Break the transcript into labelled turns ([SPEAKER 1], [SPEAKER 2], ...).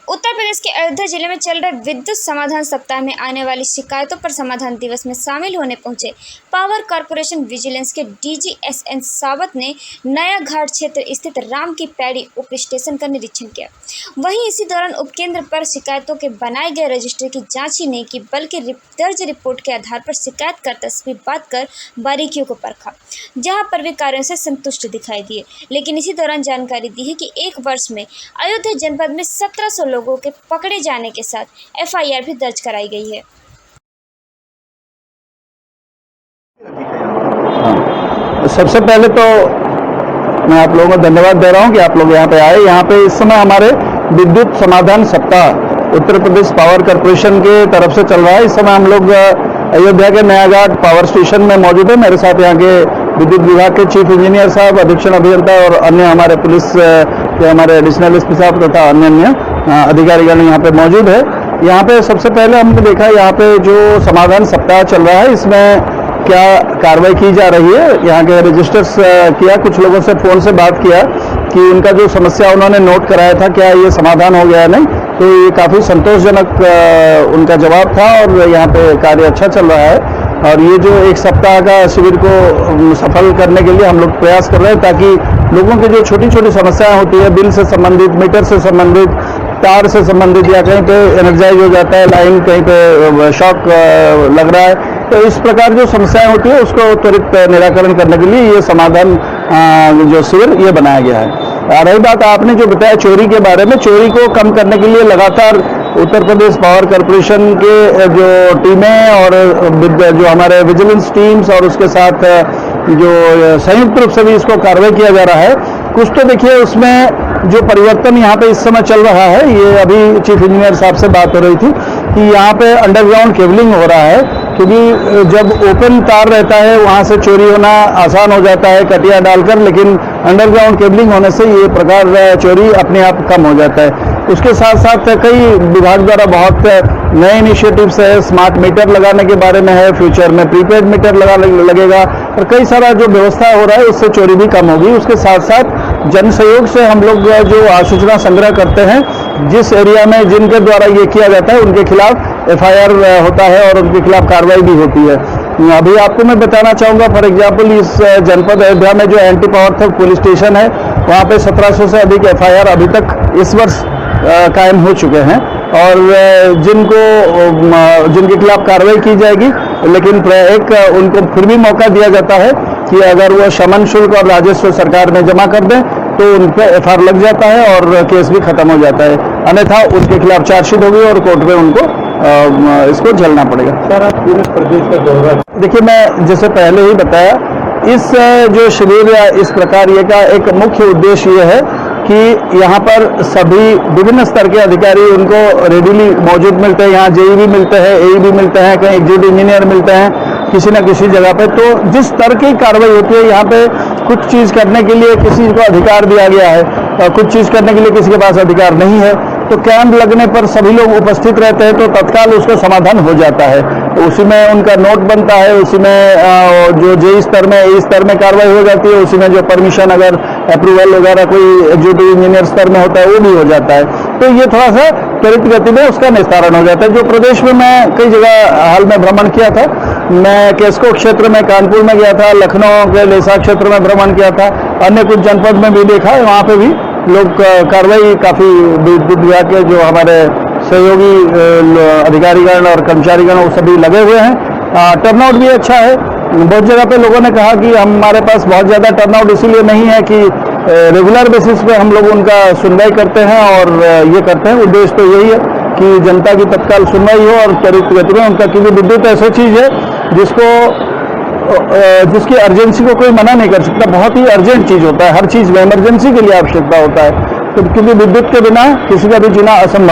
[SPEAKER 1] उत्तर प्रदेश के अयोध्या जिले में चल रहे विद्युत समाधान सप्ताह में आने वाली शिकायतों पर समाधान दिवस में शामिल होने पहुंचे पावर कॉर्पोरेशन विजिलेंस के डीजी एसएन सावत ने नया घाट क्षेत्र स्थित राम की पैड़ी उप स्टेशन का निरीक्षण किया। वहीं इसी दौरान उपकेंद्र पर शिकायतों के बनाए गए रजिस्टर की जांच ही नहीं की, बल्कि दर्ज रिपोर्ट के आधार पर शिकायतकर्ता से बात कर बारीकियों को परखा, जहां पर वे कार्यों से संतुष्ट दिखाई दिए। लेकिन इसी दौरान जानकारी दी है कि एक वर्ष में अयोध्या जनपद में 1700 लोगों के पकड़े जाने के साथ एफआईआर भी दर्ज कराई गई है।
[SPEAKER 2] सबसे पहले तो मैं आप लोगों को धन्यवाद दे रहा हूं कि आप लोग यहाँ पे आए। यहाँ पे इस समय हमारे विद्युत समाधान सप्ताह उत्तर प्रदेश पावर कॉर्पोरेशन के तरफ से चल रहा है। इस समय हम लोग अयोध्या के नया घाट पावर स्टेशन में मौजूद है। मेरे साथ यहाँ के विद्युत विभाग के चीफ इंजीनियर साहब, अधीक्षण अभियंता और अन्य हमारे पुलिस के हमारे एडिशनल एसपी साहब तथा अन्य अधिकारीगण यहाँ पे मौजूद है। यहाँ पे सबसे पहले हमने देखा यहाँ पे जो समाधान सप्ताह चल रहा है इसमें क्या कार्रवाई की जा रही है। यहाँ के रजिस्टर्स किया, कुछ लोगों से फोन से बात किया कि उनका जो समस्या उन्होंने नोट कराया था क्या ये समाधान हो गया है नहीं, तो ये काफ़ी संतोषजनक उनका जवाब था और यहाँ पे कार्य अच्छा चल रहा है। और ये जो एक सप्ताह का शिविर को सफल करने के लिए हम लोग प्रयास कर रहे हैं ताकि लोगों की जो छोटी छोटी समस्याएं होती है, बिल से संबंधित, मीटर से संबंधित, तार से संबंधित, या कहीं पे एनर्जाइज हो जाता है लाइन, कहीं पे शॉक लग रहा है, तो इस प्रकार जो समस्याएं होती है उसको त्वरित निराकरण करने के लिए ये समाधान जो शिविर ये बनाया गया है। रही बात आपने जो बताया चोरी के बारे में, चोरी को कम करने के लिए लगातार उत्तर प्रदेश पावर कॉर्पोरेशन के जो टीमें और जो हमारे विजिलेंस टीम्स और उसके साथ जो संयुक्त रूप से भी इसको कार्रवाई किया जा रहा है। कुछ तो देखिए उसमें जो परिवर्तन यहाँ पे इस समय चल रहा है, ये अभी चीफ इंजीनियर साहब से बात हो रही थी कि यहाँ पे अंडरग्राउंड केबलिंग हो रहा है, क्योंकि जब ओपन तार रहता है वहाँ से चोरी होना आसान हो जाता है कटिया डालकर, लेकिन अंडरग्राउंड केबलिंग होने से ये प्रकार चोरी अपने आप कम हो जाता है। उसके साथ साथ कई विभाग द्वारा बहुत नए इनिशिएटिव्स है, स्मार्ट मीटर लगाने के बारे में है, फ्यूचर में प्रीपेड मीटर लगेगा और कई सारा जो व्यवस्था हो रहा है उससे चोरी भी कम होगी। उसके साथ साथ जन सहयोग से हम लोग जो आसूचना संग्रह करते हैं, जिस एरिया में जिनके द्वारा ये किया जाता है उनके खिलाफ एफआईआर होता है और उनके खिलाफ कार्रवाई भी होती है। अभी आपको मैं बताना चाहूँगा, फॉर एग्जाम्पल इस जनपद अयोध्या में जो anti power theft police station है वहाँ पे 1700 से अधिक एफआईआर अभी तक इस वर्ष कायम हो चुके हैं और जिनके खिलाफ कार्रवाई की जाएगी, लेकिन उनको फिर भी मौका दिया जाता है कि अगर वो शमन शुल्क और राजस्व सरकार में जमा कर दें तो उन पर एफआईआर लग जाता है और केस भी खत्म हो जाता है, अन्यथा उसके खिलाफ चार्जशीट होगी और कोर्ट में उनको इसको झेलना पड़ेगा।
[SPEAKER 3] सर, आप पूरे प्रदेश का दौरा,
[SPEAKER 2] देखिए मैं जैसे पहले ही बताया, इस जो शिविर या इस प्रकार ये का एक मुख्य उद्देश्य ये है कि यहाँ पर सभी विभिन्न स्तर के अधिकारी उनको रेडीली मौजूद मिलते हैं। यहाँ जेई भी मिलते हैं, एई भी मिलते हैं, कहीं एग्जीक्यूटिव इंजीनियर मिलते हैं किसी न किसी जगह पे। तो जिस स्तर की कार्रवाई होती है यहाँ पे कुछ चीज़ करने के लिए किसी को अधिकार दिया गया है और कुछ चीज़ करने के लिए किसी के पास अधिकार नहीं है, तो कैंप लगने पर सभी लोग उपस्थित रहते हैं तो तत्काल उसका समाधान हो जाता है। उसी में उनका नोट बनता है, उसी में जो जेई स्तर में ए स्तर में कार्रवाई हो जाती है, उसी में जो परमिशन अगर अप्रूवल वगैरह कोई एग्जीक्यूटिव इंजीनियर स्तर में होता है वो भी हो जाता है। तो ये थोड़ा सा त्वरित गति में उसका निस्तारण हो जाता है। जो प्रदेश में मैं कई जगह हाल में भ्रमण किया था, मैं केस्को क्षेत्र में कानपुर में गया था, लखनऊ के लेसा क्षेत्र में भ्रमण किया था, अन्य कुछ जनपद में भी देखा है, वहाँ पे भी लोग कार्रवाई काफ़ी विद्युत विभाग के जो हमारे सहयोगी अधिकारीगण और कर्मचारीगण वो सभी लगे हुए हैं। टर्नआउट भी अच्छा है। बहुत जगह पे लोगों ने कहा कि हमारे पास बहुत ज़्यादा टर्नआउट इसीलिए नहीं है कि रेगुलर बेसिस पे हम लोग उनका सुनवाई करते हैं और ये करते हैं। उद्देश्य तो यही है कि जनता की तत्काल सुनवाई हो और त्वरित गति में उनका, क्योंकि विद्युत ऐसी चीज़ है जिसकी अर्जेंसी को कोई मना नहीं कर सकता। बहुत ही अर्जेंट चीज़ होता है, हर चीज़ में इमरजेंसी के लिए आवश्यकता होता है, तो क्योंकि विद्युत के बिना किसी का भी जीना असंभव।